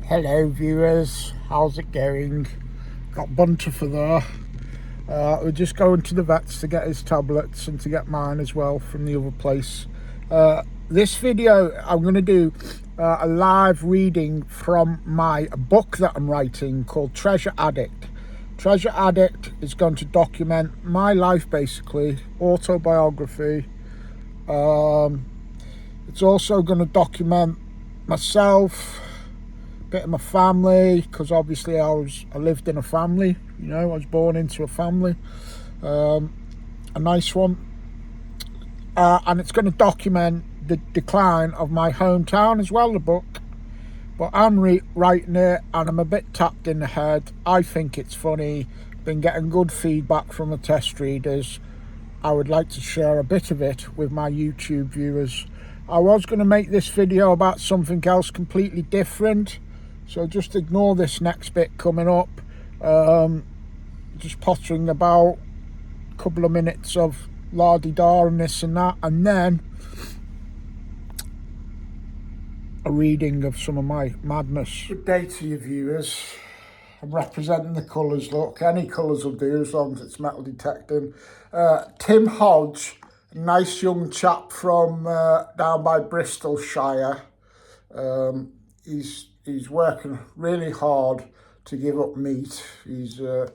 Hello viewers, how's it going? Got Bunter for there. We're just going to the vets to get his tablets and to get mine as well from the other place. This video I'm going to do a live reading from my book that I'm writing called Treasure Addict. Treasure Addict is going to document my life, basically, autobiography. It's also going to document myself, bit of my family, because obviously I lived in a family, I was born into a family, a nice one, and it's going to document the decline of my hometown as well, the book. But I'm writing it and I'm a bit tapped in the head. I think it's funny, been getting good feedback from the test readers. I would like to share a bit of it with my YouTube viewers. I was going to make this video about something else completely different, so just ignore this next bit coming up. Just pottering about, a couple of minutes of la-di-da and this and that, and then a reading of some of my madness. Good day to you viewers. I'm representing the colours, look, any colours will do as long as it's metal detecting. Tim Hodge, a nice young chap from down by Bristolshire. He's working really hard to give up meat. He's a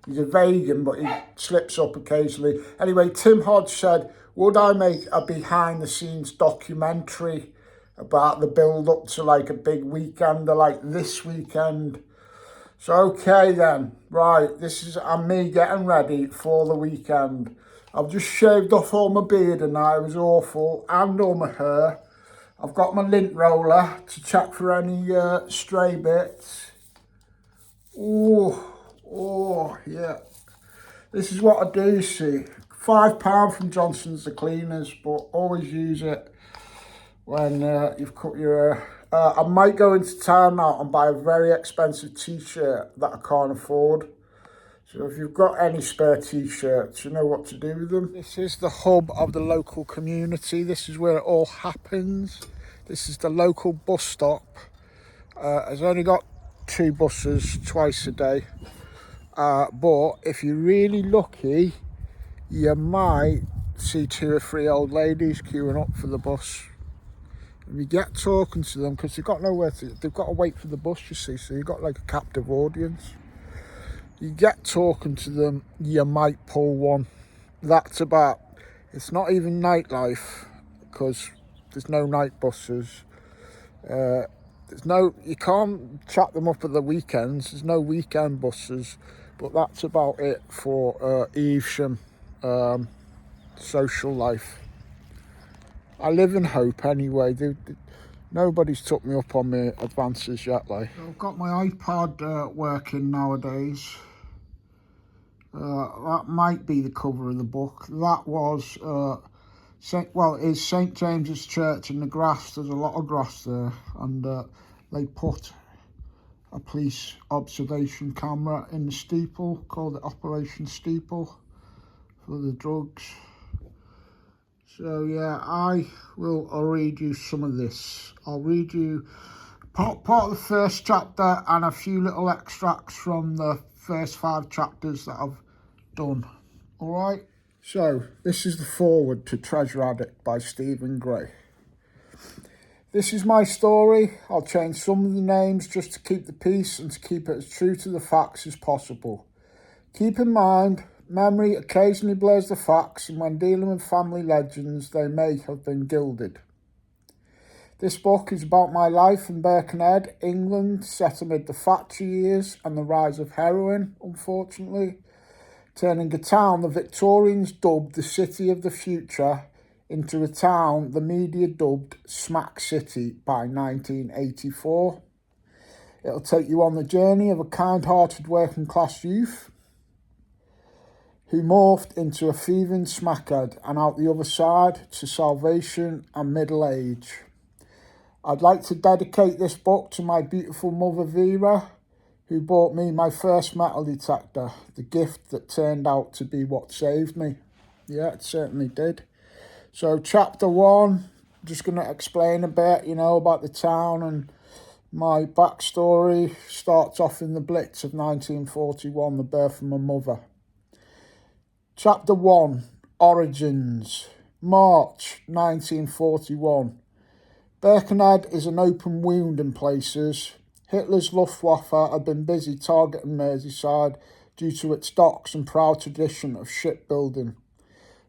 vegan, but he slips up occasionally. Anyway, Tim Hodge said, would I make a behind the scenes documentary about the build up to like a big weekend, or like this weekend? So okay then, right, this is me getting ready for the weekend. I've just shaved off all my beard and it was awful, and all my hair. I've got my lint roller to check for any stray bits. Oh, yeah. This is what I do, you see. £5 from Johnson's the cleaners, but always use it when you've cut your hair. I might go into town now and buy a very expensive t-shirt that I can't afford. So if you've got any spare t-shirts, you know what to do with them. This is the hub of the local community. This is where it all happens. This is the local bus stop. It's only got 2 buses twice a day. But if you're really lucky, you might see 2 or 3 old ladies queuing up for the bus. And you get talking to them, because they've got nowhere to, they've got to wait for the bus, you see, so you've got like a captive audience. You get talking to them, you might pull one. That's about, it's not even nightlife, because there's no night buses. You can't chat them up at the weekends, there's no weekend buses, but that's about it for Evesham social life. I live in hope anyway. Nobody's took me up on my advances yet, like. I've got my iPad working nowadays. That might be the cover of the book. That was it's St James's Church in the grass. There's a lot of grass there, and they put a police observation camera in the steeple, called it Operation Steeple, for the drugs. So yeah, I'll read you some of this. I'll read you part of the first chapter and a few little extracts from the first 5 chapters that I've done. All right. So this is the foreword to Treasure Addict by Stephen Gray. This is my story. I'll change some of the names just to keep the peace and to keep it as true to the facts as possible. Keep in mind, memory occasionally blurs the facts, and when dealing with family legends, they may have been gilded. This book is about my life in Birkenhead, England, set amid the Thatcher years and the rise of heroin, unfortunately, turning a town the Victorians dubbed the City of the Future into a town the media dubbed Smack City by 1984. It'll take you on the journey of a kind-hearted working-class youth who morphed into a thieving smackhead and out the other side to salvation and middle age. I'd like to dedicate this book to my beautiful mother Vera, who bought me my first metal detector, the gift that turned out to be what saved me. Yeah, it certainly did. So chapter 1, just going to explain a bit, about the town and My backstory starts off in the Blitz of 1941, the birth of my mother. Chapter 1, Origins. March 1941. Birkenhead is an open wound in places. Hitler's Luftwaffe had been busy targeting Merseyside due to its docks and proud tradition of shipbuilding.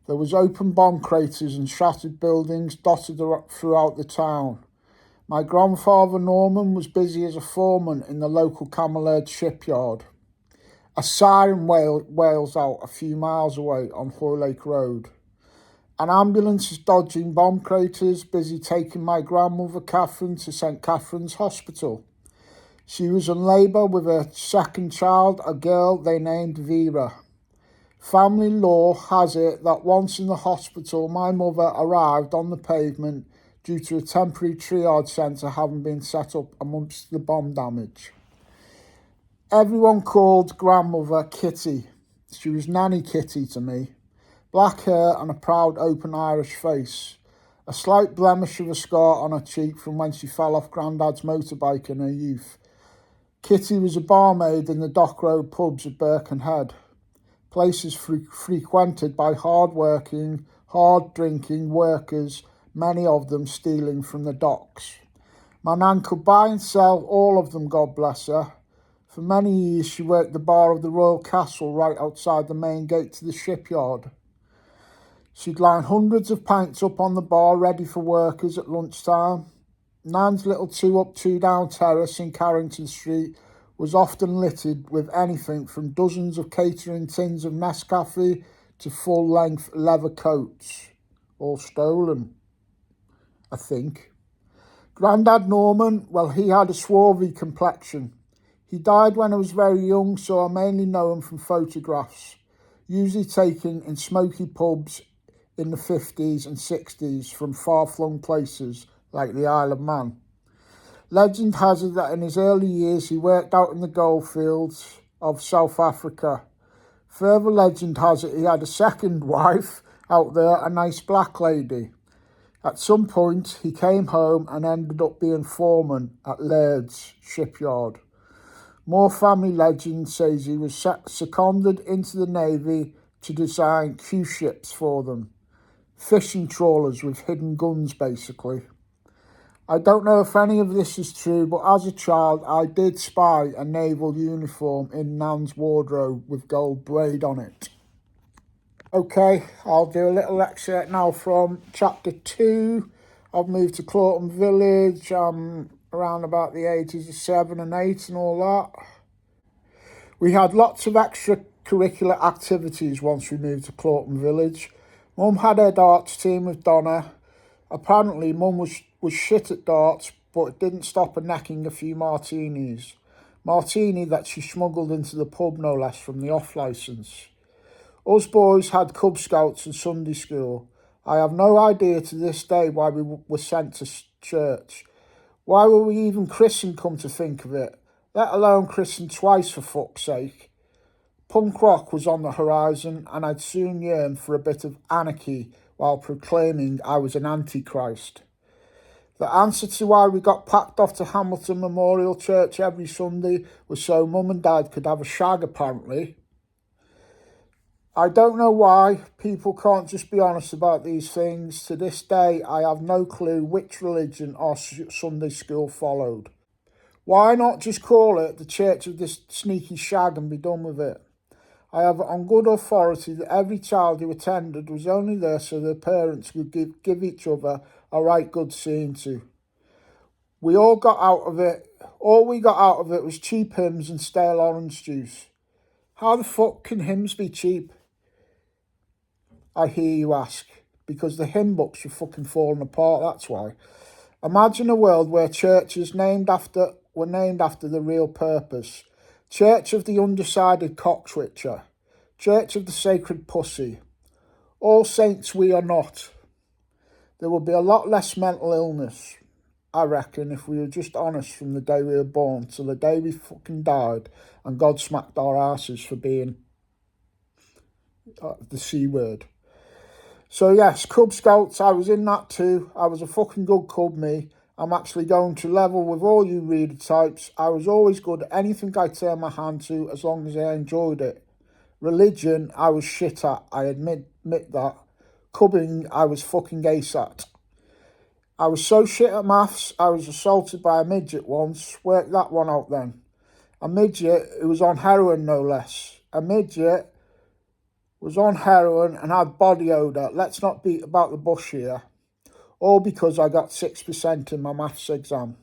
There was open bomb craters and shattered buildings dotted throughout the town. My grandfather Norman was busy as a foreman in the local Camberlade shipyard. A siren wails out a few miles away on Hoylake Road. An ambulance is dodging bomb craters, busy taking my grandmother Catherine to St Catherine's Hospital. She was in labour with her second child, a girl they named Vera. Family lore has it that once in the hospital, my mother arrived on the pavement due to a temporary triage centre having been set up amongst the bomb damage. Everyone called grandmother Kitty. She was Nanny Kitty to me. Black hair and a proud open Irish face. A slight blemish of a scar on her cheek from when she fell off Grandad's motorbike in her youth. Kitty was a barmaid in the Dock Road pubs of Birkenhead, places frequented by hard-working, hard-drinking workers, many of them stealing from the docks. My nan could buy and sell all of them, God bless her. For many years she worked the bar of the Royal Castle right outside the main gate to the shipyard. She'd line hundreds of pints up on the bar ready for workers at lunchtime. Nan's little 2-up, 2-down terrace in Carrington Street was often littered with anything from dozens of catering tins of Nescafe to full-length leather coats, all stolen, I think. Grandad Norman, well, he had a swarthy complexion. He died when I was very young, so I mainly know him from photographs, usually taken in smoky pubs in the 50s and 60s from far-flung places like the Isle of Man. Legend has it that in his early years he worked out in the goldfields of South Africa. Further legend has it he had a second wife out there, a nice black lady. At some point he came home and ended up being foreman at Laird's shipyard. More family legend says he was seconded into the Navy to design Q-ships for them. Fishing trawlers with hidden guns, basically. I don't know if any of this is true, but as a child, I did spy a naval uniform in Nan's wardrobe with gold braid on it. Okay, I'll do a little excerpt now from chapter 2. I've moved to Claughton Village. I'm around about the ages of 7 and 8 and all that. We had lots of extracurricular activities once we moved to Claughton Village. Mum had her darts team with Donna. Apparently, Mum was shit at darts, but it didn't stop her necking a few martinis. Martini that she smuggled into the pub, no less, from the off-licence. Us boys had Cub Scouts and Sunday school. I have no idea to this day why we were sent to church. Why were we even christened, come to think of it? Let alone christened twice, for fuck's sake. Punk rock was on the horizon, and I'd soon yearn for a bit of anarchy while proclaiming I was an antichrist. The answer to why we got packed off to Hamilton Memorial Church every Sunday was so Mum and Dad could have a shag, apparently. I don't know why people can't just be honest about these things. To this day, I have no clue which religion our Sunday school followed. Why not just call it the Church of this sneaky shag and be done with it? I have it on good authority that every child who attended was only there so their parents could give each other a right good seeing to. We all got out of it. All we got out of it was cheap hymns and stale orange juice. How the fuck can hymns be cheap? I hear you ask. Because the hymn books were fucking falling apart, that's why. Imagine a world where churches were named after the real purpose. Church of the Undecided Cockswitcher. Church of the Sacred Pussy. All Saints we are not. There would be a lot less mental illness, I reckon, if we were just honest from the day we were born till the day we fucking died and God smacked our asses for being the C word. So yes, Cub Scouts, I was in that too. I was a fucking good cub, me. I'm actually going to level with all you reader types. I was always good at anything I turned my hand to as long as I enjoyed it. Religion, I was shit at, I admit that. Cubbing, I was fucking ace at. I was so shit at maths, I was assaulted by a midget once. Work that one out then. A midget who was on heroin, no less. A midget was on heroin and had body odour. Let's not beat about the bush here. All because I got 6% in my maths exam.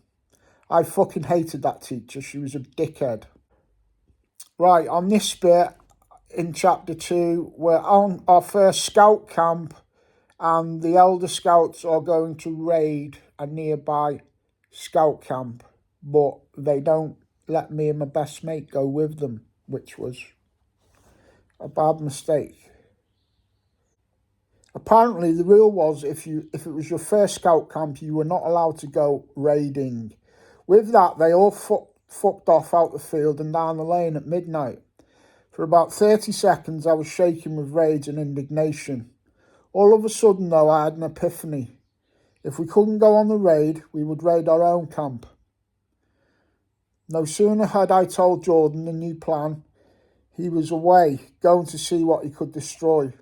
I fucking hated that teacher. She was a dickhead. Right, on this bit in chapter 2, we're on our first scout camp and the elder scouts are going to raid a nearby scout camp, but they don't let me and my best mate go with them, which was a bad mistake. Apparently, the rule was if it was your first scout camp, you were not allowed to go raiding. With that, they all fucked off out the field and down the lane at midnight. For about 30 seconds, I was shaking with rage and indignation. All of a sudden, though, I had an epiphany. If we couldn't go on the raid, we would raid our own camp. No sooner had I told Jordan the new plan, he was away, going to see what he could destroy.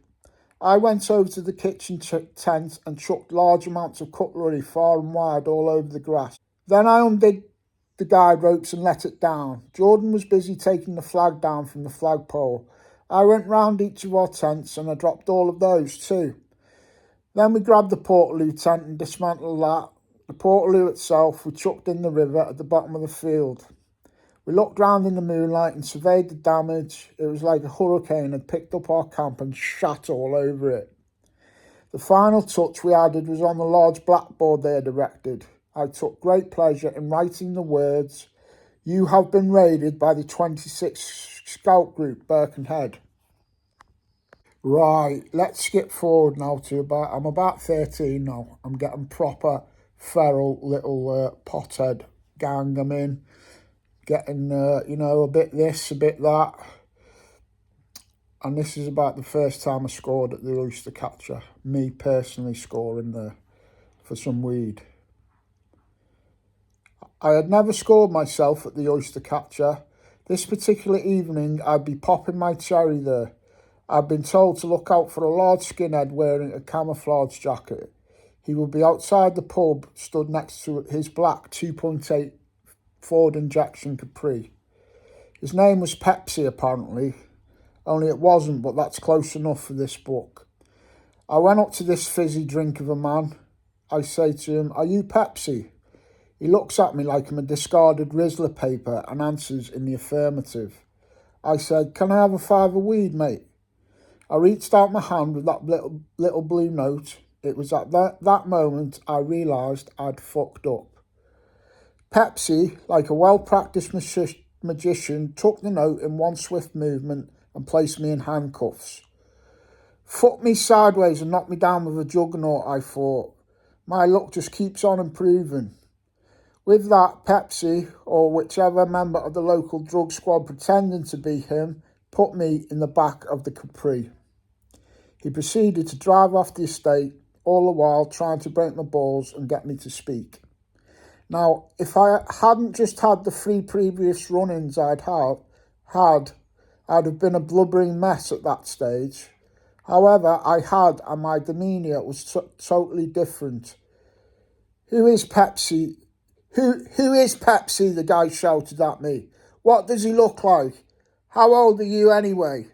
I went over to the kitchen tent and chucked large amounts of cutlery far and wide all over the grass. Then I undid the guide ropes and let it down. Jordan was busy taking the flag down from the flagpole. I went round each of our tents and I dropped all of those too. Then we grabbed the Portaloo tent and dismantled that. The Portaloo itself we chucked in the river at the bottom of the field. We looked round in the moonlight and surveyed the damage. It was like a hurricane had picked up our camp and shat all over it. The final touch we added was on the large blackboard they had erected. I took great pleasure in writing the words, "You have been raided by the 26th Scout Group, Birkenhead." Right, let's skip forward now to I'm about 13 now. I'm getting proper feral little pothead gang I'm in. Getting, a bit this, a bit that. And this is about the first time I scored at the Oyster Catcher. Me personally scoring there for some weed. I had never scored myself at the Oyster Catcher. This particular evening, I'd be popping my cherry there. I'd been told to look out for a large skinhead wearing a camouflage jacket. He would be outside the pub, stood next to his black 2.8 Ford injection Capri. His name was Pepsi, apparently. Only it wasn't, but that's close enough for this book. I went up to this fizzy drink of a man. I say to him, "Are you Pepsi?" He looks at me like I'm a discarded Rizzler paper and answers in the affirmative. I said, "Can I have a five of weed, mate?" I reached out my hand with that little blue note. It was at that moment I realised I'd fucked up. Pepsi, like a well-practiced magician, took the note in one swift movement and placed me in handcuffs. Fuck me sideways and knock me down with a juggernaut, I thought. My luck just keeps on improving. With that, Pepsi, or whichever member of the local drug squad pretending to be him, put me in the back of the Capri. He proceeded to drive off the estate, all the while trying to break my balls and get me to speak. Now, if I hadn't just had the 3 previous run-ins I'd have been a blubbering mess at that stage. However, and my demeanour was totally different. Who is Pepsi? Who is Pepsi? The guy shouted at me. What does he look like? How old are you anyway?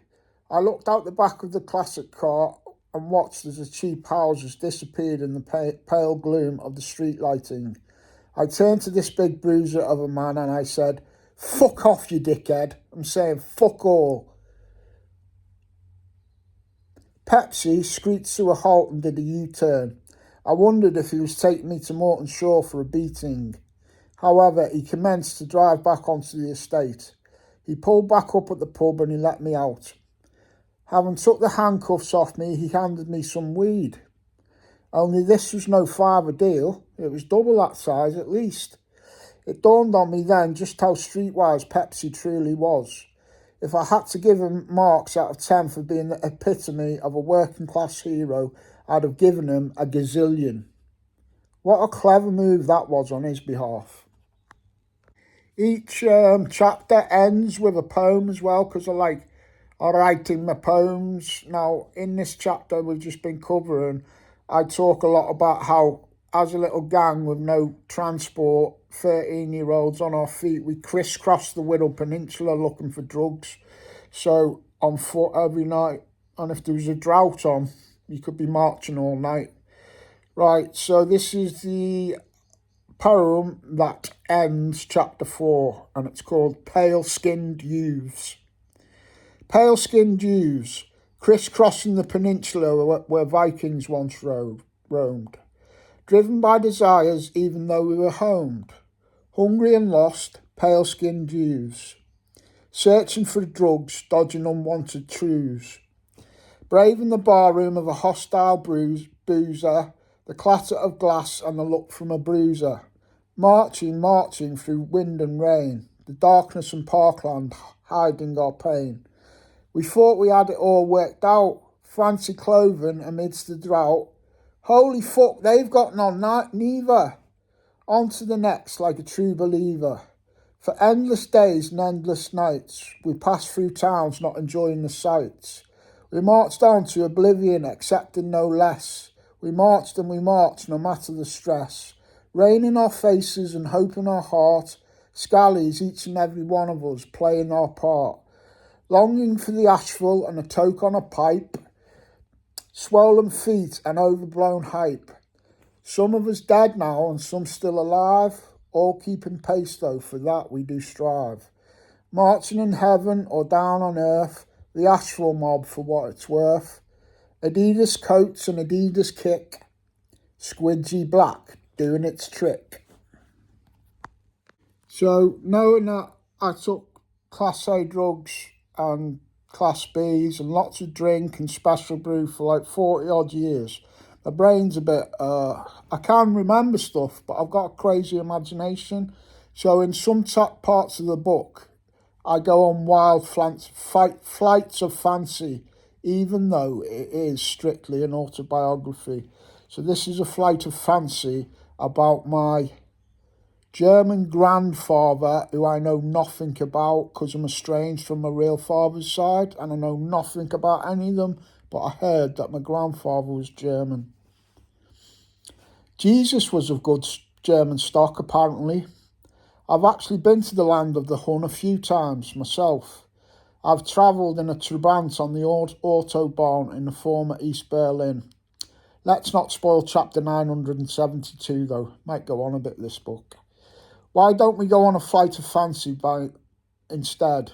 I looked out the back of the classic car and watched as the cheap houses disappeared in the pale gloom of the street lighting. I turned to this big bruiser of a man and I said, "Fuck off, you dickhead." I'm saying fuck all. Pepsi screeched to a halt and did a U-turn. I wondered if he was taking me to Morton Shaw for a beating. However, he commenced to drive back onto the estate. He pulled back up at the pub and he let me out. Having took the handcuffs off me, he handed me some weed. Only this was no fiver deal. It was double that size at least. It dawned on me then just how streetwise Pepsi truly was. If I had to give him marks out of 10 for being the epitome of a working class hero, I'd have given him a gazillion. What a clever move that was on his behalf. Each chapter ends with a poem as well, because I writing my poems. Now, in this chapter we've just been covering, I talk a lot about how, as a little gang with no transport, 13-year-olds on our feet, we crisscrossed the Whittle Peninsula looking for drugs. So, on foot every night, and if there was a drought on, you could be marching all night. Right, so this is the poem that ends chapter 4, and it's called Pale-Skinned Youths. Pale-skinned youths, crisscrossing the peninsula where Vikings once roamed, driven by desires even though we were homed, hungry and lost, pale-skinned youths, searching for drugs, dodging unwanted truths, brave in the barroom of a hostile boozer, the clatter of glass and the look from a bruiser, marching through wind and rain, the darkness and parkland hiding our pain. We thought we had it all worked out, fancy clothing amidst the drought. Holy fuck, they've got none, neither. On to the next like a true believer. For endless days and endless nights, we passed through towns not enjoying the sights. We marched on to oblivion, accepting no less. We marched and we marched, no matter the stress. Rain in our faces and hope in our heart, scallies, each and every one of us, playing our part. Longing for the ashful and a toke on a pipe, swollen feet and overblown hype. Some of us dead now and some still alive, all keeping pace though, for that we do strive. Marching in heaven or down on earth, the ashful mob for what it's worth. Adidas coats and Adidas kick, squidgy black doing its trick. So knowing that I took Class A drugs and Class Bs and lots of drink and special brew for like 40 odd years, my brain's a bit, I can remember stuff, but I've got a crazy imagination. So in some parts of the book, I go on wild flights of fancy, even though it is strictly an autobiography. So this is a flight of fancy about my German grandfather, who I know nothing about because I'm estranged from my real father's side, and I know nothing about any of them, but I heard that my grandfather was German. Jesus was of good German stock, apparently. I've actually been to the land of the Hun a few times myself. I've travelled in a Trabant on the Autobahn in the former East Berlin. Let's not spoil chapter 972 though, might go on a bit this book. Why don't we go on a flight of fancy instead?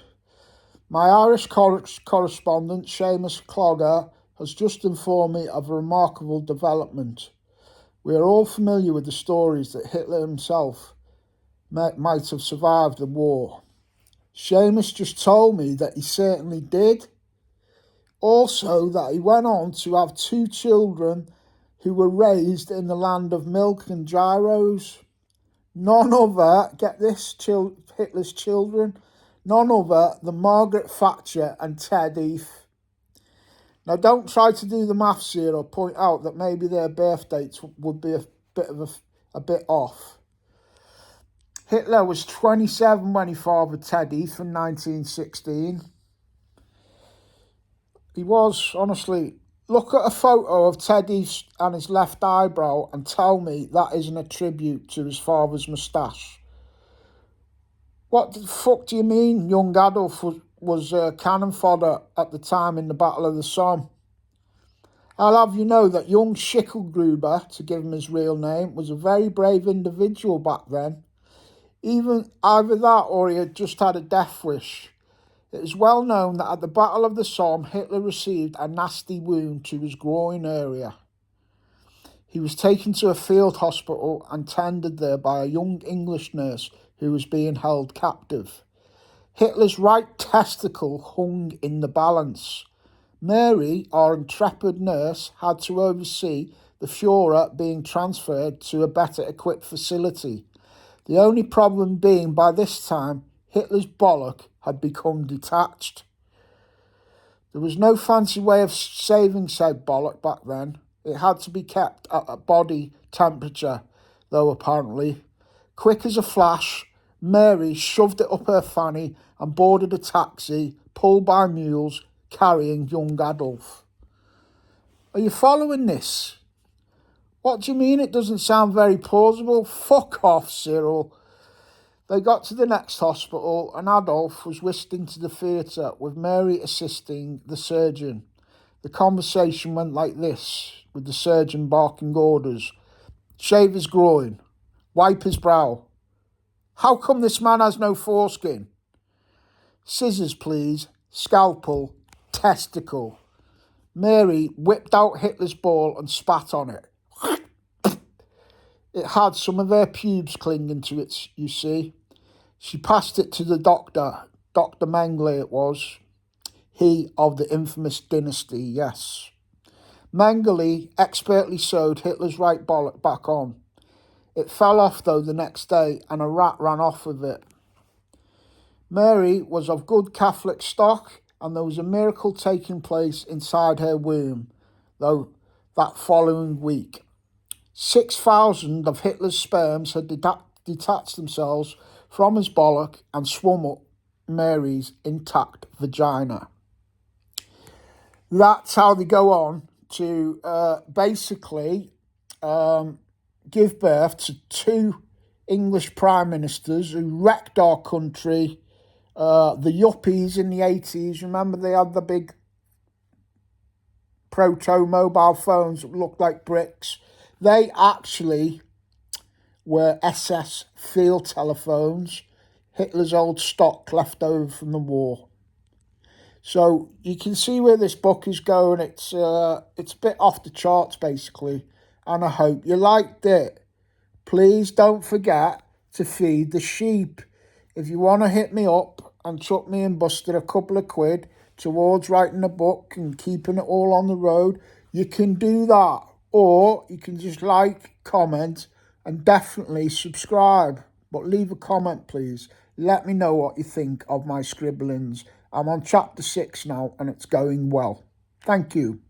My Irish correspondent, Seamus Clogger, has just informed me of a remarkable development. We are all familiar with the stories that Hitler himself might have survived the war. Seamus just told me that he certainly did. Also, that he went on to have 2 children who were raised in the land of milk and gyros. None other, get this, Hitler's children, none other than Margaret Thatcher and Ted Heath. Now, don't try to do the maths here or point out that maybe their birth dates would be a bit off. Hitler was 27 when he fathered Ted Heath in 1916. He was, honestly, look at a photo of Ted Heath and his left eyebrow and tell me that isn't a tribute to his father's moustache. What the fuck do you mean young Adolf was cannon fodder at the time in the Battle of the Somme? I'll have you know that young Schicklgruber, to give him his real name, was a very brave individual back then. Even either that or he had just had a death wish. It is well known that at the Battle of the Somme, Hitler received a nasty wound to his groin area. He was taken to a field hospital and tended there by a young English nurse who was being held captive. Hitler's right testicle hung in the balance. Mary, our intrepid nurse, had to oversee the Führer being transferred to a better equipped facility. The only problem being by this time, Hitler's bollock had become detached. There was no fancy way of saving said bollock back then. It had to be kept at a body temperature. though, apparently. Quick as a flash, Mary shoved it up her fanny and boarded a taxi, pulled by mules, carrying young Adolf. Are you following this? What do you mean it doesn't sound very plausible? Fuck off, Cyril. They got to the next hospital and Adolf was whisked into the theatre with Mary assisting the surgeon. The conversation went like this, with the surgeon barking orders. Shave his groin. Wipe his brow. How come this man has no foreskin? Scissors, please. Scalpel. Testicle. Mary whipped out Hitler's ball and spat on it. It had some of her pubes clinging to it, you see. She passed it to the doctor. Dr. Mengele it was. He of the infamous dynasty, yes. Mengele expertly sewed Hitler's right bollock back on. It fell off, though, the next day, and a rat ran off with it. Mary was of good Catholic stock, and there was a miracle taking place inside her womb, though, that following week. 6,000 of Hitler's sperms had detached themselves from his bollock and swum up Mary's intact vagina. That's how they go on to basically give birth to 2 English prime ministers who wrecked our country. The yuppies in the 80s, remember they had the big proto-mobile phones that looked like bricks? They actually were SS field telephones, Hitler's old stock left over from the war. So you can see where this book is going. It's a bit off the charts, basically, and I hope you liked it. Please don't forget to feed the sheep. If you want to hit me up and chuck me and Buster a couple of quid towards writing a book and keeping it all on the road, you can do that. Or you can just like, comment, and definitely subscribe. But leave a comment, please. Let me know what you think of my scribblings. I'm on chapter 6 now, and it's going well. Thank you.